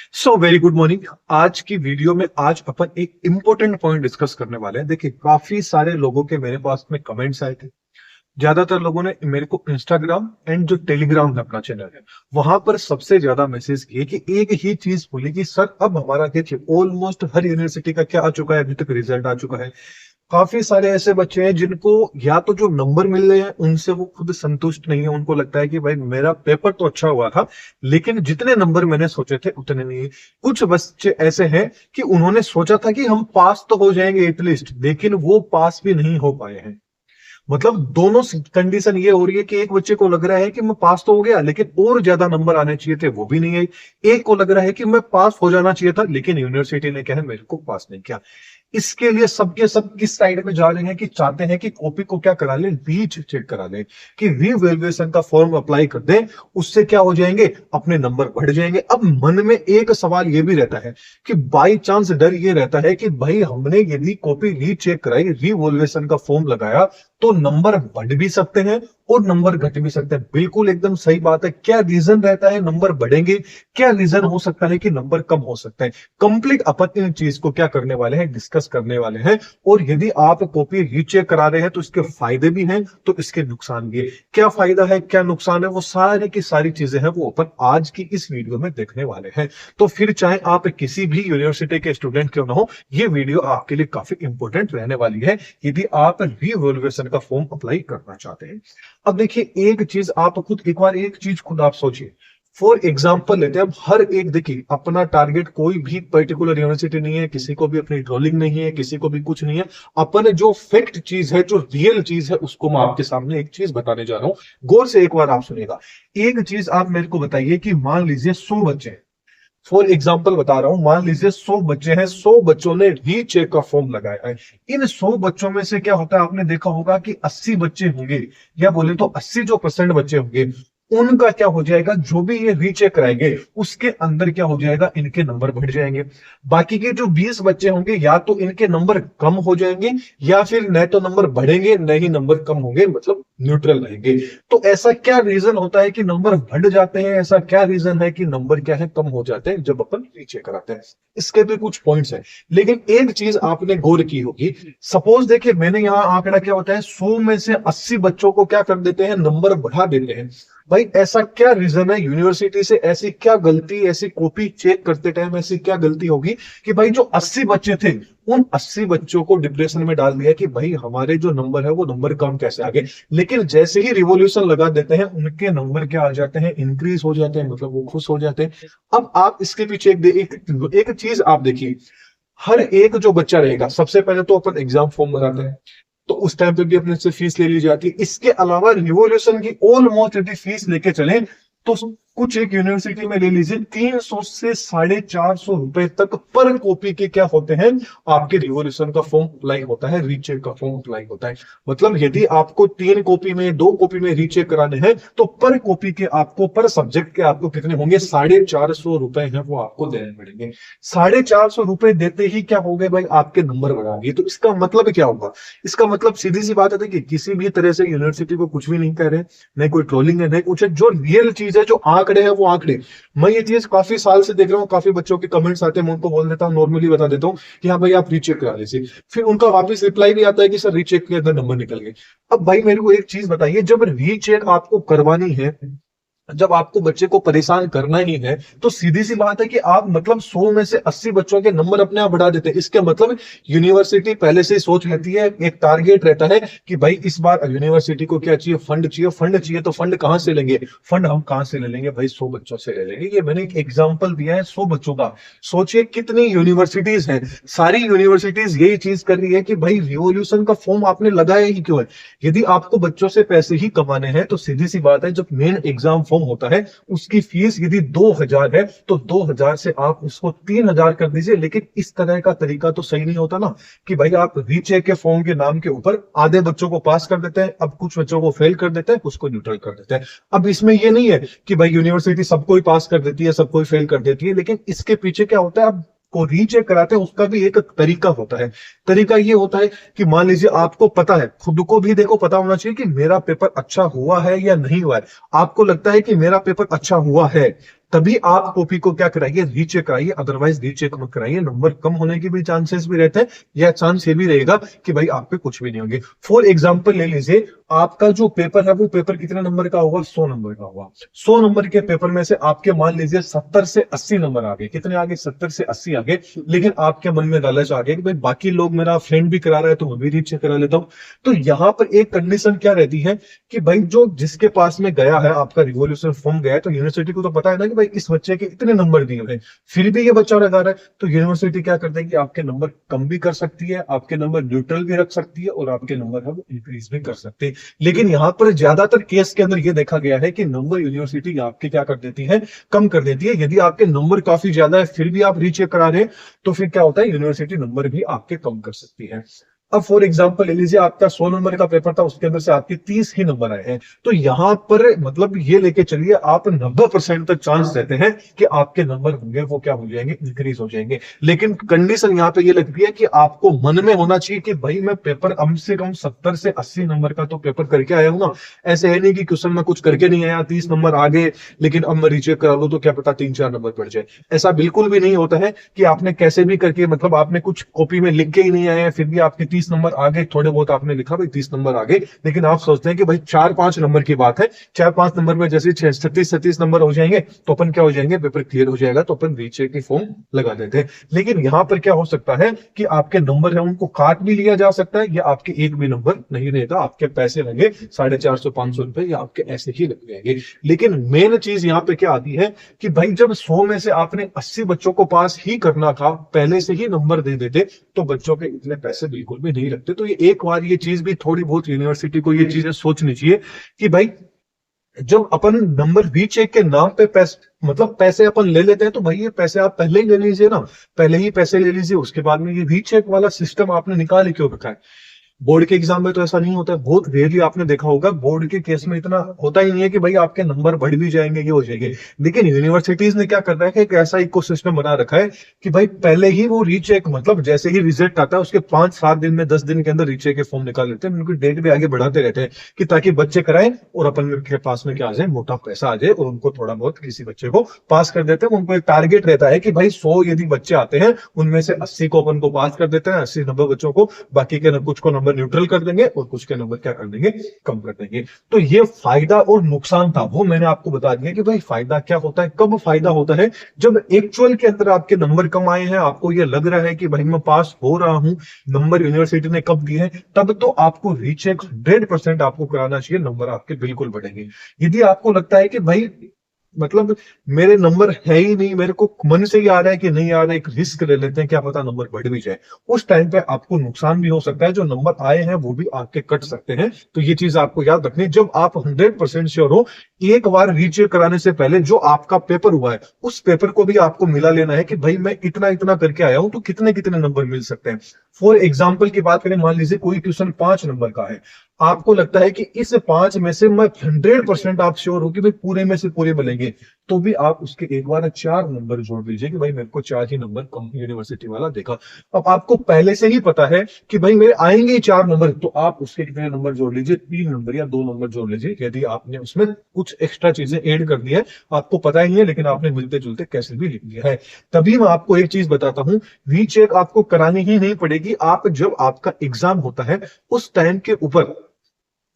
So very good morning. आज की video में आज अपन एक इंपॉर्टेंट पॉइंट डिस्कस करने वाले हैं। देखिए, काफी सारे लोगों के मेरे पास में कमेंट्स आए थे। ज्यादातर लोगों ने मेरे को इंस्टाग्राम एंड जो टेलीग्राम है अपना चैनल है, वहां पर सबसे ज्यादा मैसेज किए कि एक ही चीज बोली कि सर अब हमारा देखिए ऑलमोस्ट हर यूनिवर्सिटी का क्या आ चुका है, अभी तक रिजल्ट आ चुका है। काफी सारे ऐसे बच्चे हैं जिनको या तो जो नंबर मिल रहे हैं उनसे वो खुद संतुष्ट नहीं है। उनको लगता है कि भाई मेरा पेपर तो अच्छा हुआ था, लेकिन जितने नंबर मैंने सोचे थे उतने नहीं। कुछ बच्चे ऐसे हैं कि उन्होंने सोचा था कि हम पास तो हो जाएंगे एटलीस्ट, लेकिन वो पास भी नहीं हो पाए हैं। मतलब दोनों कंडीशन ये हो रही है कि एक बच्चे को लग रहा है कि मैं पास तो हो गया, लेकिन और ज्यादा नंबर आने चाहिए थे, वो भी नहीं है। एक को लग रहा है कि मैं पास हो जाना चाहिए था, लेकिन यूनिवर्सिटी ने क्या है मेरे को पास नहीं किया। इसके लिए सबके सब किस साइड में जा रहे हैं कि चाहते हैं कि कॉपी को क्या करा ले, रीच चेक करा ले, कि रीवैल्यूएशन का फॉर्म अप्लाई कर दें। उससे क्या हो जाएंगे, अपने नंबर बढ़ जाएंगे। अब मन में एक सवाल ये भी रहता है कि बाई चांस डर ये रहता है कि भाई हमने यदि कॉपी रीचेक कराई, रीवैल्यूएशन का फॉर्म लगाया, तो नंबर बढ़ भी सकते हैं और नंबर घट भी सकते हैं। बिल्कुल एकदम सही बात है। क्या रीजन रहता है नंबर बढ़ेंगे, क्या रीजन हो सकता है कि नंबर कम हो सकते हैं। कंप्लीट अपन इन चीज को क्या करने वाले हैं, डिस्कस करने वाले हैं। और यदि आप कॉपी रीचेक करा रहे हैं तो इसके फायदे भी हैं तो इसके नुकसान भी है। क्या फायदा है क्या नुकसान है, वो सारी की सारी चीजें हैं वो अपन आज की इस वीडियो में देखने वाले हैं। तो फिर चाहे आप किसी भी यूनिवर्सिटी के स्टूडेंट क्यों ना हो, ये वीडियो आपके लिए काफी इंपॉर्टेंट रहने वाली है यदि आप रीवैल्यूएशन का फॉर्म अप्लाई करना चाहते हैं। अब देखिए, एक चीज आप खुद एक बार एक चीज खुद आप सोचिए। फॉर एग्जाम्पल लेते हैं, अब हर एक देखिए अपना टारगेट कोई भी पर्टिकुलर यूनिवर्सिटी नहीं है, किसी को भी अपनी ड्रोलिंग नहीं है, किसी को भी कुछ नहीं है। अपन जो फैक्ट चीज है, जो रियल चीज है, उसको मैं आपके सामने एक चीज बताने जा रहा हूं। गौर से एक बार आप सुनिएगा। एक चीज आप मेरे को बताइए कि मान लीजिए 100 बच्चे हैं। फॉर एग्जाम्पल बता रहा हूं, मान लीजिए 100 बच्चे हैं, 100 बच्चों ने रीचेक का फॉर्म लगाया है। इन 100 बच्चों में से क्या होता है, आपने देखा होगा कि 80 बच्चे होंगे, या बोले तो 80 जो % बच्चे होंगे, उनका क्या हो जाएगा, जो भी ये रीचेक कराएंगे उसके अंदर क्या हो जाएगा, इनके नंबर बढ़ जाएंगे। बाकी के जो 20 बच्चे होंगे, या तो इनके नंबर कम हो जाएंगे, या फिर न तो नंबर बढ़ेंगे न ही नंबर कम होंगे, मतलब न्यूट्रल रहेंगे। तो ऐसा क्या रीजन होता है कि नंबर बढ़ जाते हैं, ऐसा क्या रीजन है कि नंबर क्या है कम हो जाते हैं जब अपन रीचेक कराते हैं। इसके भी कुछ पॉइंट्स हैं, लेकिन एक चीज आपने गौर की होगी। सपोज देखिए, मैंने यहाँ आंकड़ा क्या होता है, 100 में से 80 बच्चों को क्या कर देते हैं, नंबर बढ़ा देते हैं। भाई ऐसा क्या रीजन है, यूनिवर्सिटी से ऐसी क्या गलती, ऐसी कॉपी चेक करते टाइम ऐसी क्या गलती होगी कि भाई जो 80 बच्चे थे, उन 80 बच्चों को डिप्रेशन में डाल दिया कि भाई हमारे जो नंबर है वो नंबर कम कैसे आ गए। लेकिन जैसे ही रिवॉल्यूशन लगा देते हैं, उनके नंबर क्या आ जाते हैं, इंक्रीज हो जाते हैं, मतलब वो खुश हो जाते हैं। अब आप इसके पीछे एक चीज आप देखिए। हर एक जो बच्चा रहेगा, सबसे पहले तो अपन एग्जाम फॉर्म भराते हैं, तो उस टाइम पे भी अपने से फीस ले ली जाती है। इसके अलावा रिवॉल्यूशन की ऑलमोस्ट यदि फीस लेके चले तो कुछ एक यूनिवर्सिटी में ले लीजिए 300 से 450 रुपए तक पर कॉपी के क्या होते हैं, आपके रिवॉल्यूशन का फॉर्म अप्लाई होता है, रीचेक का फॉर्म अप्लाई होता है। मतलब यदि आपको 3 कॉपी में 2 कॉपी में रीचेक कराने हैं, तो पर कॉपी के आपको, पर सब्जेक्ट के आपको कितने होंगे, 450 रुपए हैं वो आपको देने पड़ेंगे। 450 रुपए देते ही क्या हो गए भाई, आपके नंबर बढ़ाएंगे। तो इसका मतलब क्या होगा, इसका मतलब सीधी सी बात है कि किसी भी तरह से यूनिवर्सिटी को कुछ भी नहीं कह रहे, नहीं कोई ट्रोलिंग है, नहीं कुछ है। जो रियल चीज है, जो आंकड़े हैं वो आंकड़े। मैं ये चीज काफी साल से देख रहा हूँ, काफी बच्चों के कमेंट्स आते हैं, मैं उनको बोल देता हूँ, नॉर्मली बता देता हूँ कि हाँ भाई आप रीचेक करा लीजिए। फिर उनका वापस रिप्लाई भी आता है कि सर रीचेक के अंदर नंबर निकल गए। अब भाई मेरे को एक चीज बताइए, जब रीचेक आपको करवानी है, जब आपको बच्चे को परेशान करना ही है, तो सीधी सी बात है कि आप मतलब 100 में से 80 बच्चों के नंबर अपने आप बढ़ा देते हैं। इसके मतलब यूनिवर्सिटी पहले से ही सोच लेती है, एक टारगेट रहता है कि भाई इस बार यूनिवर्सिटी को क्या चाहिए, फंड चाहिए। फंड चाहिए तो फंड कहां से लेंगे, फंड हम कहां से ले लेंगे भाई, 100 बच्चों से ले लेंगे। ये मैंने एक एग्जाम्पल दिया है 100 बच्चों का। सोचिए कितनी यूनिवर्सिटीज हैं, सारी यूनिवर्सिटीज यही चीज कर रही है कि भाई रिवॉल्यूशन का फॉर्म आपने लगाया ही क्यों है। यदि आपको बच्चों से पैसे ही कमाने हैं तो सीधी सी बात है, जब मेन एग्जाम फॉर्म होता है उसकी फीस यदि 2000 है तो 2000 से आप उसको 3000 कर दीजिए। लेकिन इस तरह का तरीका तो सही नहीं होता ना, कि भाई आप रीचेक के फॉर्म के नाम के ऊपर आधे बच्चों को पास कर देते हैं, अब कुछ बच्चों को फेल कर देते हैं, कुछ को न्यूट्रल कर देते हैं। अब इसमें ये नहीं है कि भाई यूनिवर्सिटी सबको ही पास कर देती है, सबको ही फेल कर देती है, लेकिन इसके पीछे क्या होता है, अब को रीचेक कराते हैं उसका भी एक तरीका होता है। तरीका ये होता है कि मान लीजिए आपको पता है, खुद को भी देखो पता होना चाहिए कि मेरा पेपर अच्छा हुआ है या नहीं हुआ है। आपको लगता है कि मेरा पेपर अच्छा हुआ है, तभी आप कॉपी को क्या कराइए, रीचेक कराइए, अदरवाइज रीचेक मत कराइए। नंबर कम होने के भी चांसेस भी रहते हैं, या चांस ये भी रहेगा कि भाई आप पे कुछ भी नहीं होंगे। फॉर एग्जाम्पल ले लीजिए, आपका जो पेपर है वो पेपर कितने नंबर का होगा, 100 नंबर का होगा। 100 नंबर के पेपर में से आपके मान लीजिए 70 से 80 नंबर आ गए। कितने आ गए, 70 से 80 आ गए। लेकिन आपके मन में लालच आ गया कि भाई बाकी लोग, मेरा फ्रेंड भी करा रहा है तो मैं भी रीचेक करा लेता हूं। तो यहाँ पर एक कंडीशन क्या रहती है कि भाई जो जिसके पास में गया है, आपका रिवॉल्यूशन फॉर्म गया है, तो यूनिवर्सिटी को तो पता है ना कि भाई इस बच्चे के इतने नंबर दिए हुए, फिर भी ये बच्चा लगा रहा है। तो यूनिवर्सिटी क्या करते हैं कि आपके नंबर कम भी कर सकती है, आपके नंबर न्यूट्रल भी रख सकती है, और आपके नंबर है वो इंक्रीज भी कर सकते हैं। लेकिन यहाँ पर ज्यादातर केस के अंदर ये देखा गया है कि नंबर यूनिवर्सिटी आपके क्या कर देती है, कम कर देती है। यदि आपके नंबर काफी ज्यादा है फिर भी आप रीचेक करा रहे हैं, तो फिर क्या होता है, यूनिवर्सिटी नंबर भी आपके कम कर सकती है। अब फॉर एग्जांपल ले लीजिए, आपका 100 नंबर का पेपर था, उसके अंदर से आपके 30 ही नंबर आए हैं, तो यहां पर मतलब ये लेके चलिए, आप 90% तक चांस रहते हैं कि आपके नंबर होंगे वो क्या हो जाएंगे, इंक्रीज हो जाएंगे। लेकिन कंडीशन यहाँ पे ये लगती है कि आपको मन में होना चाहिए कि भाई मैं पेपर कम से कम 70 से 80 नंबर का तो पेपर करके आया हूं ना। ऐसे है नहीं कि क्वेश्चन में कुछ करके नहीं आया, 30 नंबर आ गए, लेकिन अब मैं रीचेक करा लूं तो क्या पता 3-4 नंबर पड़ जाए। ऐसा बिल्कुल भी नहीं होता है कि आपने कैसे भी करके, मतलब आपने कुछ कॉपी में लिख के ही नहीं आया, फिर भी आपके 30 नंबर आ गए। थोड़े बहुत आपने लिखा भाई 30 नंबर आ गए, लेकिन आप सोचते हैं कि भाई 4-5 नंबर की बात है, 4-5 नंबर में जैसे 36-37 नंबर हो जाएंगे तो अपन क्या हो जाएंगे, पेपर क्लियर हो जाएगा, तो अपन रीचेक की फॉर्म लगा देते हैं। लेकिन यहां पर क्या हो सकता है कि आपके नंबर है उनको काट भी लिया जा सकता है, या आपके एक भी नंबर नहीं रहेगा, आपके पैसे लगे 450-500 रुपए, या आपके ऐसे ही लग जाएंगे। लेकिन मेन चीज यहाँ पे क्या आती है कि भाई जब 100 में से आपने 80 बच्चों को पास ही करना था, पहले से ही नंबर दे देते, तो बच्चों के इतने पैसे बिल्कुल भी नहीं लगते। तो ये एक बार ये चीज भी थोड़ी बहुत यूनिवर्सिटी को ये चीजें सोचनी चाहिए कि भाई जब अपन नंबर रीचेक के नाम पे पैसे, मतलब पैसे अपन ले लेते हैं, तो भाई ये पैसे आप पहले ही ले लीजिए ना, पहले ही पैसे ले लीजिए, उसके बाद में ये रीचेक वाला सिस्टम आपने निकाल ही क्यों रखा है। बोर्ड के एग्जाम में तो ऐसा नहीं होता है, बहुत रेयरली आपने देखा होगा, बोर्ड के केस में इतना होता ही नहीं है कि भाई आपके नंबर बढ़ भी जाएंगे, ये हो जाएंगे। लेकिन यूनिवर्सिटीज ने क्या कर रहा है कि एक ऐसा इकोसिस्टम बना रखा है कि भाई पहले ही वो रीचेक, मतलब जैसे ही रिजल्ट आता है उसके 5-7 दिन में, 10 दिन के अंदर रीचेक के फॉर्म निकाल लेते हैं, उनकी डेट भी आगे बढ़ाते रहते हैं कि ताकि बच्चे कराएं और अपन के पास में क्या आ जाए, मोटा पैसा आ जाए, और उनको थोड़ा बहुत किसी बच्चे को पास कर देते हैं। उनको एक टारगेट रहता है कि भाई 100 यदि बच्चे आते हैं उनमें से 80 को अपन को पास कर देते हैं, 80-90 बच्चों को, बाकी के कुछ को नंबर न्यूट्रल कर देंगे और कुछ के नंबर क्या कर देंगे, कम कर देंगे। तो ये फायदा और नुकसान था, वो मैंने आपको बता दिया कि भाई फायदा क्या होता है, कब फायदा होता है, जब एक्चुअल के अंदर आपके नंबर कम आए हैं, आपको ये लग रहा है कि भाई मैं पास हो रहा हूं, नंबर यूनिवर्सिटी ने कब दिए हैं, तब तो आपको रीचेक 100% आपको कराना चाहिए, नंबर आपके बिल्कुल बढ़ेंगे। यदि आपको लगता है कि भाई मतलब मेरे नंबर है ही नहीं, मेरे को मन से ही आ रहा है कि नहीं आ रहा है, एक रिस्क ले लेते हैं, क्या पता नंबर बढ़ भी जाए, उस टाइम पे आपको नुकसान भी हो सकता है, जो नंबर आए हैं वो भी आपके कट सकते हैं। तो ये चीज आपको याद रखनी है। जब आप 100% श्योर हो, एक बार रीचेक कराने से पहले जो आपका पेपर हुआ है उस पेपर को भी आपको मिला लेना है कि भाई मैं इतना इतना करके आया हूं, तो कितने कितने नंबर मिल सकते हैं। फॉर एग्जाम्पल की बात करें, मान लीजिए कोई क्वेश्चन 5 नंबर का है, आपको लगता है कि इस 5 में से मैं 100% आप श्योर हो कि भाई पूरे में से पूरे मिलेंगे, तो भी आप उसके एक बार 4 नंबर जोड़ लीजिए कि भाई मेरे को 4 ही नंबर कम यूनिवर्सिटी वाला देखा। अब आपको पहले से ही पता है कि भाई मेरे आएंगे 4 नंबर, तो आप उसके कितने नंबर जोड़ लीजिए, 3 नंबर या 2 नंबर जोड़ लीजिए, यदि आपने उसमें कुछ एक्स्ट्रा चीजें ऐड कर दी है, आपको पता ही नहीं है लेकिन आपने मिलते जुलते कैसे भी लिख दिया है। तभी मैं आपको एक चीज बताता हूं, रीचेक आपको करानी ही नहीं पड़ेगी। आप जब आपका एग्जाम होता है उस टाइम के ऊपर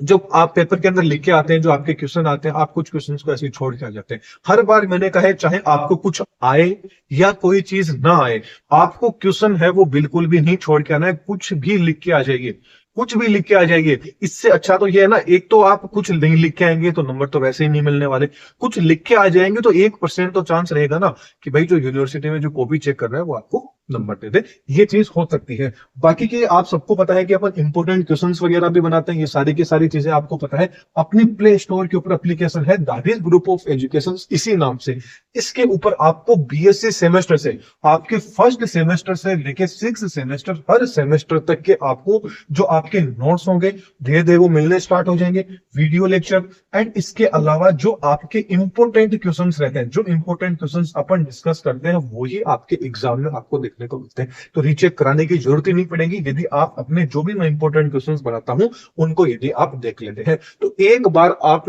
जो आप पेपर के अंदर लिख के आते हैं, जो आपके क्वेश्चन आते हैं, आप कुछ क्वेश्चंस को ऐसे ही छोड़ के आ जाते हैं। हर बार मैंने कहा है, चाहे आपको कुछ आए या कोई चीज ना आए, आपको क्वेश्चन है वो बिल्कुल भी नहीं छोड़ के आना है, कुछ भी लिख के आ जाइए, कुछ भी लिख के आ जाइए। इससे अच्छा तो ये है ना, एक तो आप कुछ नहीं लिख के आएंगे तो नंबर तो वैसे ही नहीं मिलने वाले, कुछ लिख के आ जाएंगे तो 1% तो चांस रहेगा ना कि भाई जो यूनिवर्सिटी में जो कॉपी चेक कर रहा है वो आपको नंबर दे दे। ये चीज हो सकती है। बाकी के आप सबको पता है कि अपन इंपोर्टेंट क्वेश्चंस वगैरह भी बनाते हैं, ये सारी की सारी चीजें आपको पता है। अपनी प्ले स्टोर के ऊपर एप्लीकेशन है दानिश ग्रुप ऑफ एजुकेशन, इसी नाम से। इसके ऊपर आपको बीएससी सेमेस्टर से, आपके फर्स्ट सेमेस्टर से लेके 6th सेमेस्टर, हर सेमेस्टर तक के आपको जो आपके नोट्स होंगे धीरे धीरे वो मिलने स्टार्ट हो जाएंगे, वीडियो लेक्चर, एंड इसके अलावा जो आपके इंपोर्टेंट क्वेश्चंस रहते हैं, जो इंपोर्टेंट क्वेश्चंस अपन डिस्कस करते हैं, वही आपके एग्जाम में आपको देखने को मिलते हैं। तो रीचेक कराने की जरूरत ही नहीं पड़ेगी यदि आप अपने जो भी मैं इंपॉर्टेंट क्वेश्चंस बनाता हूं उनको यदि आप देख लेते हैं। तो एक बार आप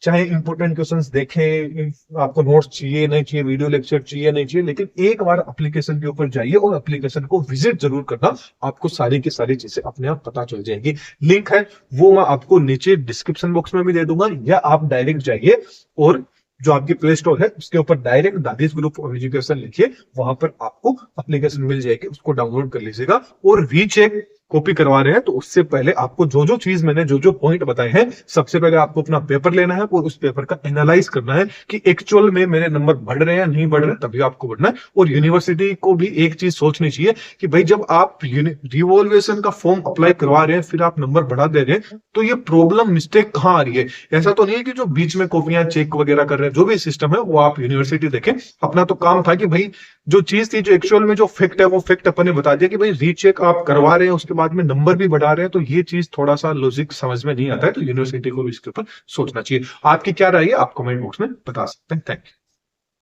चाहे इंपॉर्टेंट क्वेश्चंस देखें, आपको नोट्स चाहिए नहीं चाहिए, वीडियो लेक्चर चाहिए नहीं चाहिए, लेकिन एक बार एप्लीकेशन के ऊपर जाइए और एप्लीकेशन को विजिट जरूर करना, आपको सारी की सारी चीजें अपने आप पता चल जाएगी। लिंक है वो मैं आपको नीचे डिस्क्रिप्शन बॉक्स में भी दे दूंगा, या आप डायरेक्ट जाइए और जो आपकी प्ले स्टोर है उसके ऊपर direct Dadi's group of education लिखिए, वहां पर आपको एप्लीकेशन मिल जाएगी, उसको डाउनलोड कर लीजिएगा। और रीचेक कॉपी करवा रहे हैं तो उससे पहले आपको जो जो चीज मैंने जो जो पॉइंट बताए हैं, सबसे पहले आपको अपना पेपर लेना है और उस पेपर का एनालाइज करना है कि एक्चुअल में मेरे नंबर बढ़ रहे हैं नहीं बढ़ रहे, तभी आपको बढ़ना है। और यूनिवर्सिटी को भी एक चीज सोचनी चाहिए कि भाई जब आप रिवॉल्वेशन का फॉर्म अप्लाई करवा रहे हैं फिर आप नंबर बढ़ा दे रहे हैं, तो ये प्रॉब्लम मिस्टेक कहाँ आ रही है। ऐसा तो नहीं है कि जो बीच में कॉपियां चेक वगैरह कर रहे हैं, जो भी सिस्टम है वो आप यूनिवर्सिटी देखें। अपना तो काम था कि भाई जो चीज थी, जो एक्चुअल में जो फैक्ट है वो फैक्ट अपन ने बता दिया कि भाई रीचेक आप करवा रहे हैं उसके बाद में नंबर भी बढ़ा रहे हैं, तो ये चीज थोड़ा सा लॉजिक समझ में नहीं आता है। तो यूनिवर्सिटी को भी इसके ऊपर सोचना चाहिए। आपकी क्या राय है आप कमेंट बॉक्स में बता सकते हैं। Thank you.